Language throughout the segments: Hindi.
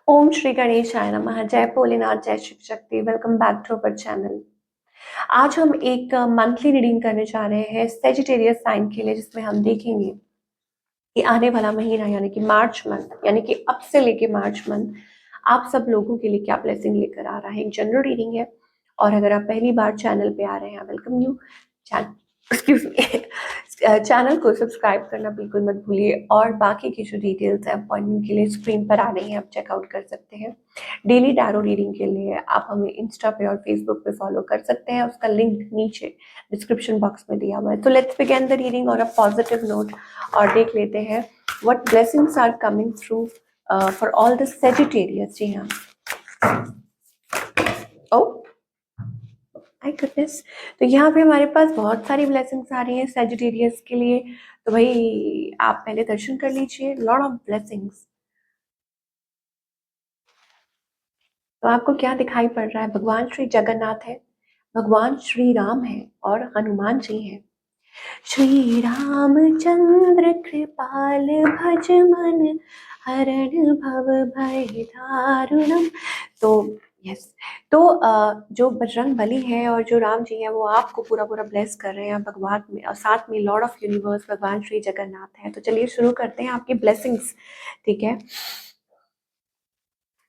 ओम श्री गणेशाय नमः। जय भोलेनाथ, जय Shiv Shakti. Welcome back to our channel. आज हम एक मंथली रीडिंग करने जा रहे हैं सेजिटेरियस साइन के लिए, जिसमें हम देखेंगे कि आने वाला महीना यानी कि मार्च मंथ, यानी कि अब से लेके मार्च मंथ आप सब लोगों के लिए क्या ब्लेसिंग लेकर आ रहा है। एक जनरल रीडिंग है, और अगर आप पहली बार चैनल पे आ रहे हैं, welcome you. Excuse me, channel को सब्सक्राइब करना बिल्कुल मत भूलिए, और बाकी की जो डिटेल्स है अपॉइंटमेंट के लिए स्क्रीन पर आ रही हैं, आप चेकआउट कर सकते हैं। डेली टैरो रीडिंग के लिए आप हमें इंस्टा पे और फेसबुक पे फॉलो कर सकते हैं, उसका लिंक नीचे डिस्क्रिप्शन बॉक्स में दिया हुआ है। तो let's begin the reading on a positive note और देख लेते हैं what blessings are coming through for all the Sagittarius. जी हाँ, ओ माय गुडनेस। तो यहाँ पे हमारे पास बहुत सारी ब्लेसिंग्स आ रही हैं सेजिटेरियस के लिए। तो भाई आप पहले दर्शन कर लीजिए, लॉर्ड ऑफ ब्लेसिंग्स। तो आपको क्या दिखाई पड़ रहा है? भगवान श्री जगन्नाथ है, भगवान श्री राम है, और हनुमान जी हैं। श्री रामचंद्र कृपाल भज मन हरण भव भय दारुणम। तो यस, तो जो बजरंग बली है और जो राम जी हैं वो आपको पूरा पूरा ब्लेस कर रहे हैं भगवान में, और साथ में लॉर्ड ऑफ यूनिवर्स भगवान श्री जगन्नाथ है। तो चलिए शुरू करते हैं आपकी ब्लेसिंग्स। ठीक है,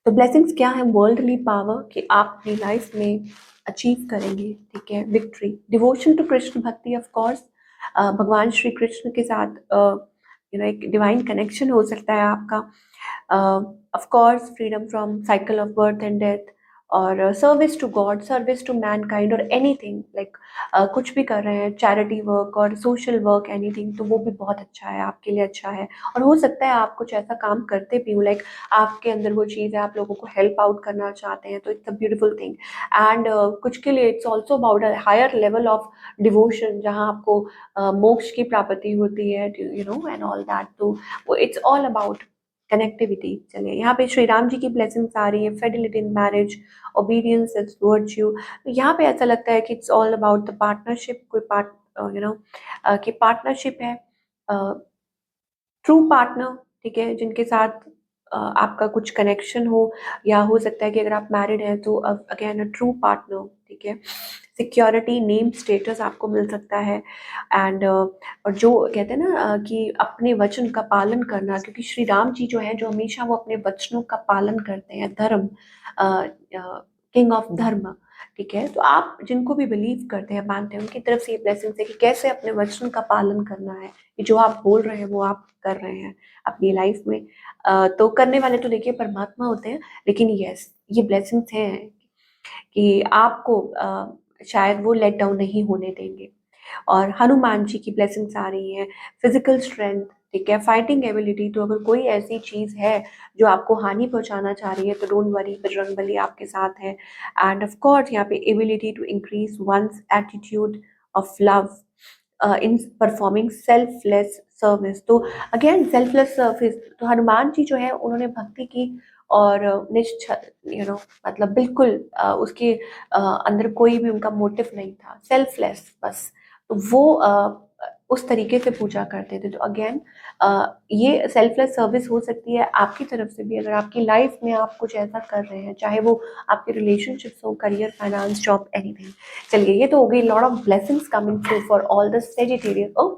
तो ब्लेसिंग्स क्या है? वर्ल्डली पावर कि आप अपनी लाइफ में अचीव करेंगे। ठीक है, विक्ट्री, डिवोशन टू कृष्ण भक्ति, ऑफ कोर्स भगवान श्री कृष्ण के साथ एक डिवाइन कनेक्शन हो सकता है आपका। Of course freedom from cycle of birth and death, और service to God, service to mankind, और एनीथिंग लाइक कुछ भी कर रहे हैं, चैरिटी वर्क और सोशल वर्क, एनीथिंग, तो वो भी बहुत अच्छा है, आपके लिए अच्छा है। और हो सकता है आप कुछ ऐसा काम करते भी हो, लाइक आपके अंदर वो चीज़ है, आप लोगों को हेल्प आउट करना चाहते हैं, तो it's a beautiful thing. And कुछ के लिए it's also about a higher level of devotion, जहाँ आपको मोक्ष की प्राप्ति होती है, you know and all that. तो इट्स ऑल अबाउट कनेक्टिविटी। चलिए, यहाँ पे श्री राम जी की ब्लेसिंग्स आ रही है, Fidelity in marriage, obedience is virtue. तो यहाँ पे ऐसा लगता है कि it's all about the partnership, कोई कि पार्टनरशिप है, ट्रू पार्टनर, ठीक है, जिनके साथ आपका कुछ कनेक्शन हो, या हो सकता है कि अगर आप मैरिड हैं तो अगेन अ ट्रू पार्टनर। ठीक है, सिक्योरिटी, नेम, स्टेटस आपको मिल सकता है। एंड और जो कहते हैं ना कि अपने वचन का पालन करना, क्योंकि श्री राम जी जो है, जो हमेशा वो अपने वचनों का पालन करते हैं, धर्म, किंग ऑफ धर्म। ठीक है, तो आप जिनको भी बिलीव करते हैं, मानते हैं, उनकी तरफ से ये ब्लेसिंग्स है कि कैसे अपने वचन का पालन करना है, कि जो आप बोल रहे हैं वो आप कर रहे हैं अपनी लाइफ में। तो करने वाले तो देखिए परमात्मा होते हैं, लेकिन यस, ये ब्लेसिंग्स हैं कि आपको शायद वो लेट डाउन नहीं होने देंगे। और हनुमान जी की ब्लेसिंग्स आ रही हैं, फिजिकल स्ट्रेंथ, ठीक है, फाइटिंग एबिलिटी। तो अगर कोई ऐसी चीज़ है जो आपको हानि पहुंचाना चाह रही है, तो डोंट वरी, बजरंग बली आपके साथ है। एंड ऑफ कोर्स यहाँ पे ability to increase one's attitude of love in performing selfless service. तो अगेन सेल्फलेस सर्विस, तो हनुमान जी जो है उन्होंने भक्ति की, और निश्च मतलब बिल्कुल उसके अंदर कोई भी उनका मोटिव नहीं था, सेल्फलेस बस। तो वो उस तरीके से पूजा करते थे। तो अगेन ये सेल्फलेस सर्विस हो सकती है आपकी तरफ से भी, अगर आपकी लाइफ में आप कुछ ऐसा कर रहे हैं, चाहे वो आपके रिलेशनशिप्स हो, करियर, फाइनेंस, जॉब, एनीथिंग। चलिए, ये तो हो गई lot of blessings coming through for all the Sagittarian. ओ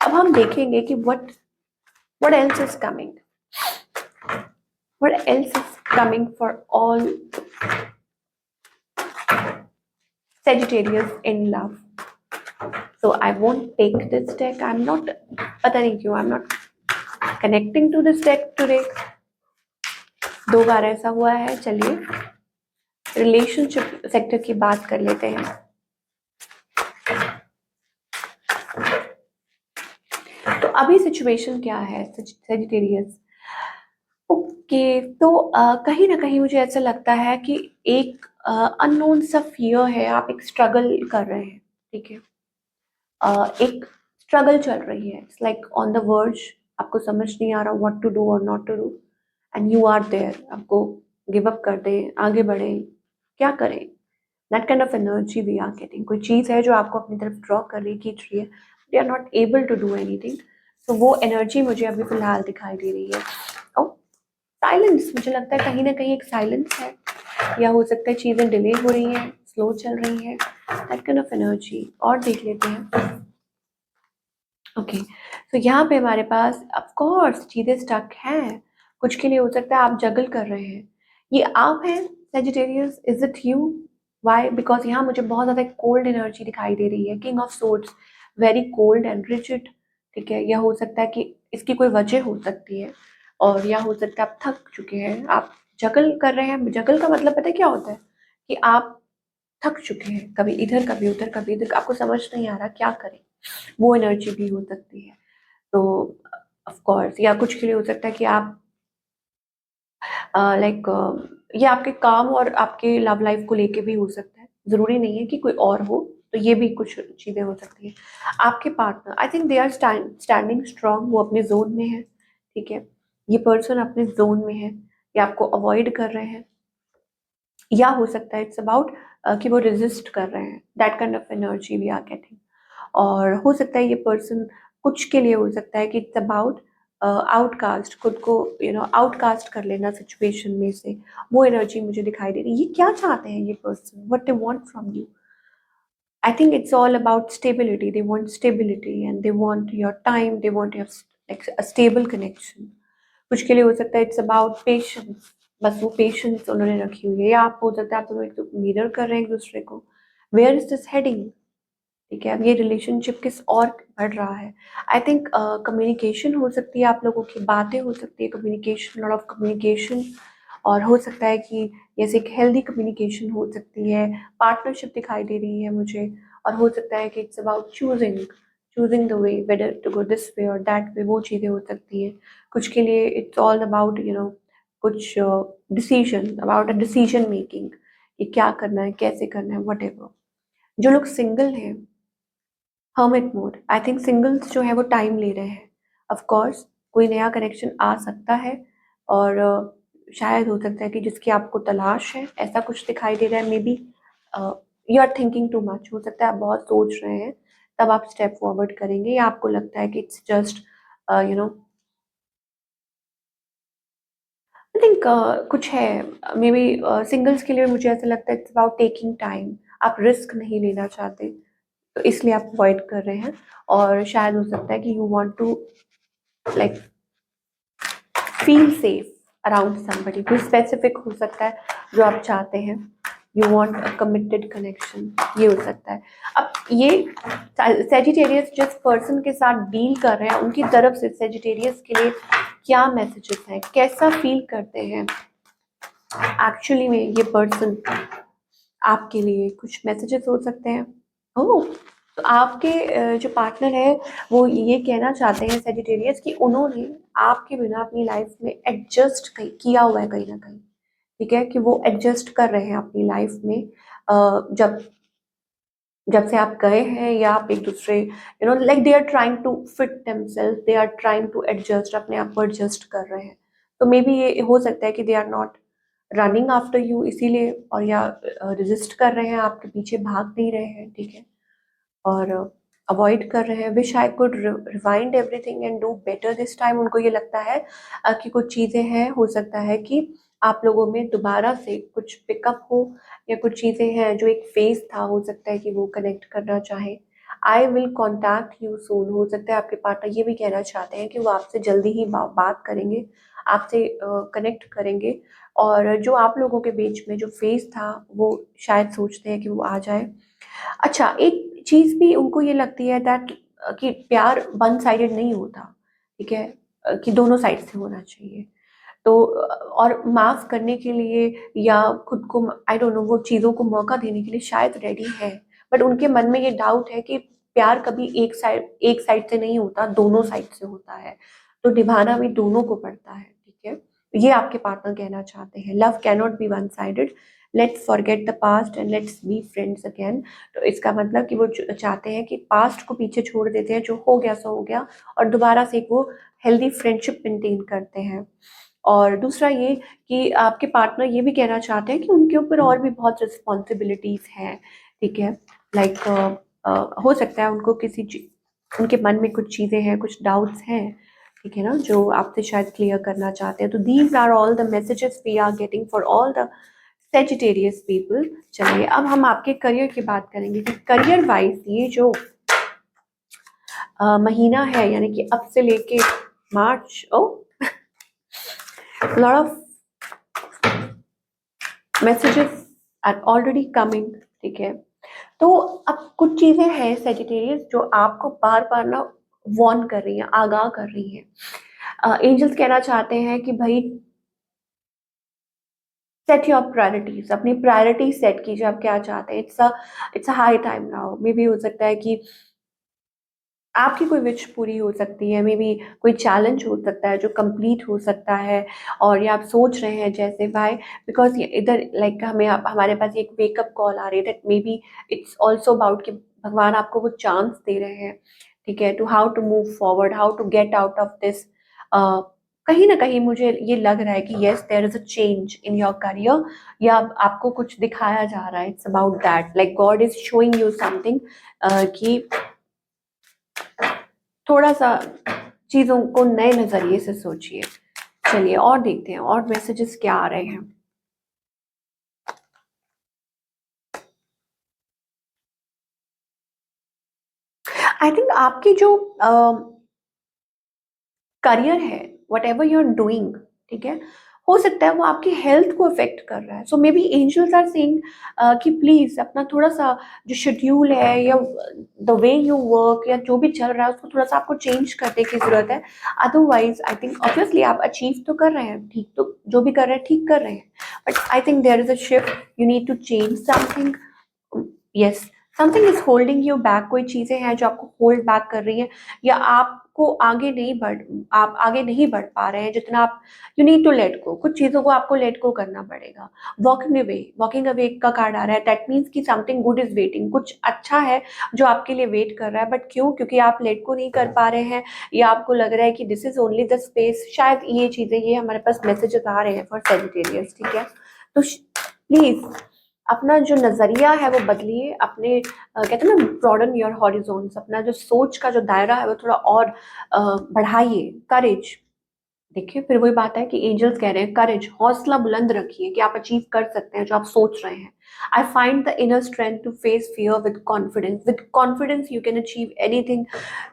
अब हम देखेंगे कि what else is coming, what else is coming for all Sagittarius in love. So I won't take this deck. I'm not, पता नहीं क्यों, I'm not connecting to this deck today. 2 बार ऐसा हुआ है। चलिए, रिलेशनशिप सेक्टर की बात कर लेते हैं। तो अभी सिचुएशन क्या है सेजिटेरियस? ओके, तो कहीं ना कहीं मुझे ऐसा लगता है कि एक अननोन सा फियर है, आप एक स्ट्रगल कर रहे हैं। ठीक है, एक स्ट्रगल चल रही है, it's like on the verge, आपको समझ नहीं आ रहा व्हाट टू डू और not to do, and you are there, आपको गिव अप कर दें, आगे बढ़े, क्या करें, that kind of energy we are getting. कोई चीज़ है जो आपको अपनी तरफ ड्रॉ कर रही है, खींच रही है, we are not able to do anything. तो वो एनर्जी मुझे अभी फिलहाल दिखाई दे रही है। और साइलेंस, मुझे लगता है कहीं ना कहीं एक साइलेंस है, या हो सकता है चीज़ें डिले हो रही हैं, स्लो चल रही हैं, दैट काइंड ऑफ एनर्जी। और देख लेते हैं। ओके, तो यहाँ पे हमारे पास ऑफ कोर्स चीज़ें स्टक हैं। कुछ के लिए हो सकता है आप जगल कर रहे हैं। ये आप हैं Sagittarius, is it you? Why? Because यहाँ मुझे बहुत ज़्यादा कोल्ड एनर्जी दिखाई दे रही है, king of swords, very cold and rigid. ठीक है, या हो सकता है कि इसकी कोई वजह हो सकती है, और या हो सकता है आप थक चुके हैं, आप जगल कर रहे हैं। जगल का मतलब पता है क्या होता है? कि आप थक चुके हैं, कभी इधर कभी उधर कभी इधर, आपको समझ नहीं आ रहा क्या करें। वो एनर्जी भी हो सकती है। तो ऑफ कोर्स, या कुछ के लिए हो सकता है कि आप लाइक ये आपके काम और आपके लव लाइफ को लेके भी हो सकता है, ज़रूरी नहीं है कि कोई और हो। तो ये भी कुछ चीज़ें हो सकती हैं। आपके partner, I think they are standing strong, वो अपने जोन में है। ठीक है, ये पर्सन अपने जोन में है, या आपको अवॉइड कर रहे हैं, या हो सकता है इट्स अबाउट कि वो रेजिस्ट कर रहे हैं। That kind of energy we are getting. और हो सकता है ये पर्सन, कुछ के लिए हो सकता है कि इट्स अबाउट आउटकास्ट, खुद को आउटकास्ट कर लेना सिचुएशन में से। वो एनर्जी मुझे दिखाई दे रही है। ये क्या चाहते हैं ये person, what they want from you? I think it's all about stability, they want stability and they want your time, they want your a stable connection. कुछ के लिए हो सकता है इट्स अबाउट पेशेंस, बस वो पेशेंस उन्होंने रखी हुई है। या आप हो सकता है आप दोनों एक मिरर कर रहे हैं एक दूसरे को, वेयर इज दिस हेडिंग? ठीक है, अब ये रिलेशनशिप किस और बढ़ रहा है? आई थिंक कम्युनिकेशन हो सकती है, आप लोगों की बातें हो सकती है, कम्युनिकेशन, लॉट ऑफ कम्युनिकेशन। और हो सकता है कि जैसे एक हेल्दी कम्युनिकेशन हो सकती है, पार्टनरशिप दिखाई दे रही है मुझे। और हो सकता है कि it's about choosing, choosing the way, whether to go this way और दैट वे, वो चीज़ें हो सकती हैं। कुछ के लिए इट्स ऑल अबाउट कुछ decision, about a decision making, कि क्या करना है, कैसे करना है, वट एवर। जो लोग सिंगल हैं, hermit mode, I think singles जो है वो टाइम ले रहे हैं। ऑफ कोर्स कोई नया कनेक्शन आ सकता है, और शायद हो सकता है कि जिसकी आपको तलाश है, ऐसा कुछ दिखाई दे रहा है। Maybe you are thinking too much, हो सकता है आप बहुत सोच रहे हैं, तब आप स्टेप फॉरवर्ड करेंगे, या आपको लगता है कि it's just you know I think कुछ है। मे बी सिंगल्स के लिए मुझे ऐसा लगता है इट्स अबाउट टेकिंग टाइम। आप रिस्क नहीं लेना चाहते, तो इसलिए आप अवॉइड कर रहे हैं। और शायद हो सकता है कि you want to like feel safe around somebody, कोई स्पेसिफिक हो सकता है जो आप चाहते हैं। You want a committed connection, ये हो सकता है। अब ये सेजिटेरियस जिस पर्सन के साथ डील कर रहे हैं, उनकी तरफ से सेजिटेरियस के लिए क्या मैसेजेस हैं, कैसा फील करते हैं एक्चुअली में ये पर्सन आपके लिए? कुछ मैसेजेस हो सकते हैं। ओह, तो आपके जो पार्टनर है, वो ये कहना चाहते हैं सेजिटेरियस कि उन्होंने आपके बिना अपनी लाइफ में एडजस्ट किया हुआ है कहीं ना कहीं। ठीक है, कि वो एडजस्ट कर रहे हैं अपनी लाइफ में। जब जब से आप गए हैं, या आप एक दूसरे like they are trying to fit themselves, they are trying to adjust, अपने आप को एडजस्ट कर रहे हैं। तो मे बी ये हो सकता है कि they are not running after you, इसीलिए, और या रेजिस्ट कर रहे हैं, आपके पीछे भाग नहीं रहे हैं। ठीक है, और अवॉइड कर रहे हैं। Wish I could rewind everything and do better this time. उनको ये लगता है कि कुछ चीज़ें हैं, हो सकता है कि आप लोगों में दोबारा से कुछ पिकअप हो, या कुछ चीज़ें हैं जो एक फेज था, हो सकता है कि वो कनेक्ट करना चाहें। I will contact you soon, हो सकता है आपके पार्टनर ये भी कहना चाहते हैं कि वो आपसे जल्दी ही बात करेंगे, आपसे कनेक्ट करेंगे। और जो आप लोगों के बीच में जो फेज था, वो शायद सोचते हैं कि वो आ जाए। अच्छा, एक चीज़ भी उनको ये लगती है दैट कि प्यार वन साइडेड नहीं होता। ठीक है, कि दोनों साइड से होना चाहिए। तो और माफ़ करने के लिए, या खुद को आई डोंट नो, वो चीज़ों को मौका देने के लिए शायद रेडी है। बट उनके मन में ये डाउट है कि प्यार कभी एक साइड से नहीं होता, दोनों साइड से होता है। तो निभाना भी दोनों को पड़ता है। ठीक है, ये आपके पार्टनर कहना चाहते हैं। Love can not be one sided, let's forget the past and let's be friends again. तो इसका मतलब कि वो चाहते हैं कि पास्ट को पीछे छोड़ देते हैं, जो हो गया सो हो गया, और दोबारा से एक वो हेल्दी फ्रेंडशिप मेंटेन करते हैं। और दूसरा ये कि आपके पार्टनर ये भी कहना चाहते हैं कि उनके ऊपर और भी बहुत रिस्पॉन्सिबिलिटीज़ हैं। ठीक है, लाइक हो सकता है उनको किसी उनके मन में कुछ चीज़ें हैं, कुछ डाउट्स हैं, ठीक है ना, जो आपसे शायद क्लियर करना चाहते हैं। तो these are all the messages we are getting for all the Sagittarius people. चलिए अब हम आपके करियर की बात करेंगे कि करियर वाइज ये जो महीना है, यानी कि अब से लेके मार्च, lot of messages are already coming, ठीक है। तो अब कुछ चीजें हैं सेजिटेरियस जो आपको बार बार ना वार्न कर रही हैं, आगाह कर रही हैं। एंजल्स कहना चाहते हैं कि भाई सेट योर प्रायोरिटीज, अपनी प्रायोरिटी सेट कीजिए, आप क्या चाहते हैं। It's a high time now. May be हो सकता है कि आपकी कोई विश पूरी हो सकती है, मे बी कोई चैलेंज हो सकता है जो कंप्लीट हो सकता है, और ये आप सोच रहे हैं जैसे भाई, बिकॉज इधर लाइक हमारे पास एक वेकअप कॉल आ रही है that may be it's also about कि भगवान आपको वो चांस दे रहे हैं, ठीक है, to how to move forward, how to get out of this. कहीं ना कहीं मुझे ये लग रहा है कि yes there is a change in your career, या आपको कुछ दिखाया जा रहा है। It's about that, like God is showing you something कि थोड़ा सा चीजों को नए नजरिए से सोचिए। चलिए और देखते हैं और मैसेजेस क्या आ रहे हैं। आई थिंक आपकी जो करियर है, whatever you are doing, ठीक है, हो सकता है वो आपकी हेल्थ को अफेक्ट कर रहा है। So maybe angels are saying कि प्लीज अपना थोड़ा सा जो शेड्यूल है, या द वे यू वर्क, या जो भी चल रहा है उसको थोड़ा सा आपको चेंज करने की जरूरत है। अदरवाइज आई थिंक ऑब्वियसली आप अचीव तो कर रहे हैं, ठीक, तो जो भी कर रहे हैं ठीक कर रहे हैं, but I think there is a shift, you need to change something. Yes, something is holding you back. कोई चीजें हैं जो आपको होल्ड बैक कर रही हैं, या आपको आप आगे नहीं बढ़ पा रहे हैं जितना आप, you need to let go. कुछ चीजों को आपको लेट गो करना पड़ेगा। वॉकिंग अवे का कार्ड आ रहा है, दैट मीन्स कि समथिंग गुड इज वेटिंग, कुछ अच्छा है जो आपके लिए वेट कर रहा है। बट क्यों? क्योंकि आप लेट गो नहीं कर पा रहे हैं, या आपको लग रहा है कि this is only the space. शायद ये चीजें, ये हमारे पास मैसेजेस आ रहे हैं फॉर सेजिटेरियस, ठीक है। तो प्लीज अपना जो नजरिया है वो बदलिए, अपने कहते हैं ना, ब्रॉडन योर हॉरिजॉन्स, अपना जो सोच का जो दायरा है वो थोड़ा और बढ़ाइए। करेज, देखिए फिर वही बात है कि एंजल्स कह रहे हैं करेज, हौसला बुलंद रखिए कि आप अचीव कर सकते हैं जो आप सोच रहे हैं। I find the inner strength to face fear with confidence you can achieve anything.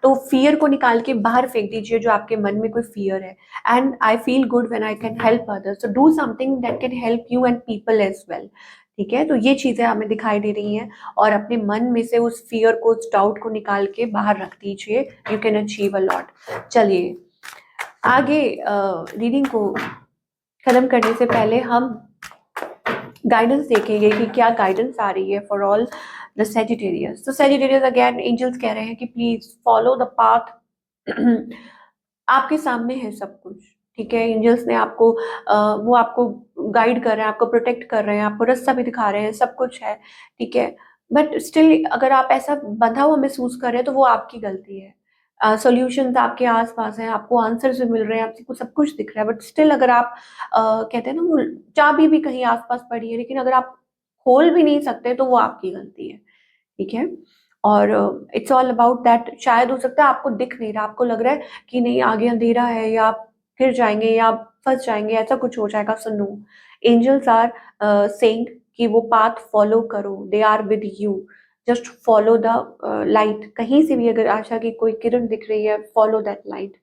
तो फियर को निकाल के बाहर फेंक दीजिए जो आपके मन में कोई फियर है। And I feel good when I can help others, so do something that can help you and people as well, ठीक है। तो ये चीजें हमें दिखाई दे रही हैं, और अपने मन में से उस फियर को, उस डाउट को निकाल के बाहर रख दीजिए। You can achieve a lot. चलिए आगे रीडिंग को खत्म करने से पहले हम गाइडेंस देखेंगे कि क्या गाइडेंस आ रही है फॉर ऑल द सेजिटेरियस। तो सेजिटेरियस अगेन एंजल्स कह रहे हैं कि प्लीज फॉलो द पाथ। आपके सामने है सब कुछ, ठीक है। एंजल्स ने आपको वो आपको गाइड कर रहे हैं, आपको प्रोटेक्ट कर रहे हैं, आपको रास्ता भी दिखा रहे हैं, सब कुछ है, ठीक है। बट स्टिल अगर आप ऐसा बंधा हुआ महसूस कर रहे हैं तो वो आपकी गलती है। सॉल्यूशंस आपके आसपास हैं, आपको आंसर्स भी मिल रहे हैं, आपको सब कुछ दिख रहा है, बट स्टिल अगर आप कहते हैं ना, वो चाबी भी कहीं आसपास पड़ी है, लेकिन अगर आप खोल भी नहीं सकते तो वो आपकी गलती है, ठीक है। और इट्स ऑल अबाउट दैट। शायद हो सकता है आपको दिख नहीं रहा, आपको लग रहा है कि नहीं आगे अंधेरा है, या आप गिर जाएंगे, या आप फंस जाएंगे, ऐसा कुछ हो जाएगा। So no, angels are saying कि वो पाथ फॉलो करो, they are with you. Just follow the light. कहीं से भी अगर आशा की कोई किरण दिख रही है, फॉलो दैट लाइट,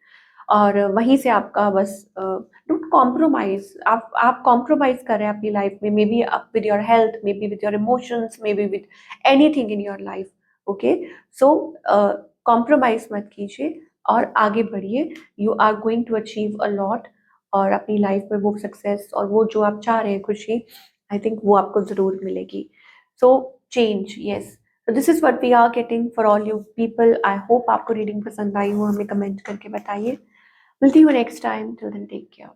और वहीं से आपका बस डोंट कॉम्प्रोमाइज। आप कॉम्प्रोमाइज कर रहे हैं अपनी लाइफ में, maybe with your health, maybe with your emotions, maybe with anything in your life, okay. So compromise मत कीजिए और आगे बढ़िए। You are going to achieve a lot, और अपनी लाइफ में वो सक्सेस और वो जो आप चाह रहे हैं खुशी, आई थिंक वो आपको जरूर मिलेगी। So change, yes. So this is what we are getting for all you people. I hope आपको रीडिंग पसंद आई हो, हमें कमेंट करके बताइए। We'll see you next time. Till then, take care.